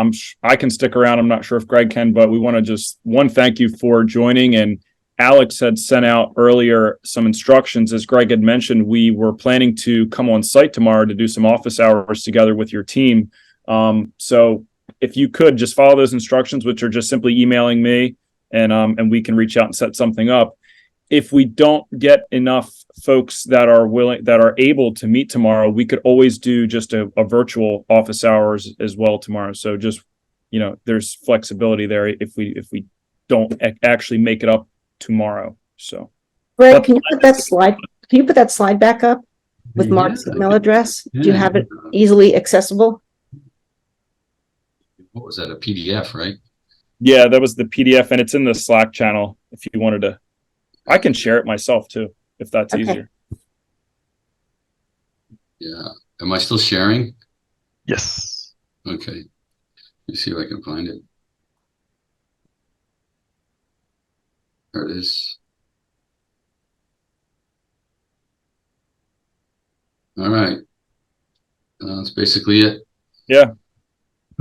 I can stick around. I'm not sure if Greg can, but we want to just thank you for joining. And Alex had sent out earlier some instructions. As Greg had mentioned, we were planning to come on site tomorrow to do some office hours together with your team. So if you could just follow those instructions, which are just simply emailing me, and we can reach out and set something up. If we don't get enough folks that are able to meet tomorrow, we could always do just a virtual office hours as well tomorrow. So just, there's flexibility there if we don't actually make it up tomorrow. So Greg, can you put that slide? Can you put that slide back up with Yeah, Mark's email address? Do you yeah. have it easily accessible? What was that? A PDF, right? yeah, that was the PDF, and it's in the Slack channel if you wanted to. I can share it myself too, if that's Okay. easier. Yeah. Am I still sharing? Yes. Okay. Let me see if I can find it. There it is. All right. That's basically it. Yeah.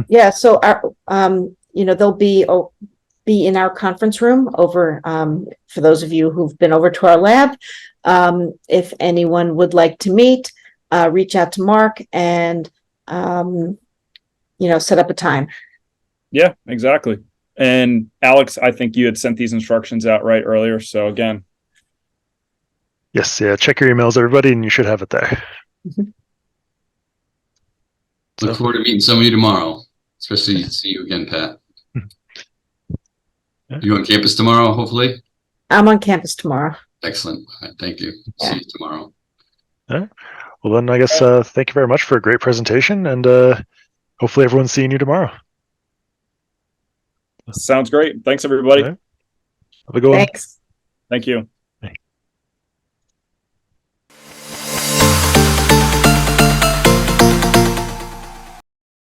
Yeah, so they'll be in our conference room over for those of you who've been over to our lab. If anyone would like to meet, reach out to Mark and set up a time. Yeah, exactly. And Alex, I think you had sent these instructions out right earlier. So again, Yes. Yeah. Check your emails, everybody, and you should have it there. Look forward to meeting some of you tomorrow, especially see you again, Pat. Yeah. You on campus tomorrow, hopefully? I'm on campus tomorrow. Excellent. All right, thank you. Yeah. See you tomorrow. All right. Well, then I guess thank you very much for a great presentation, and hopefully everyone's seeing you tomorrow. sounds great. Thanks, everybody. All right. Have a good one. Thanks. Thank you.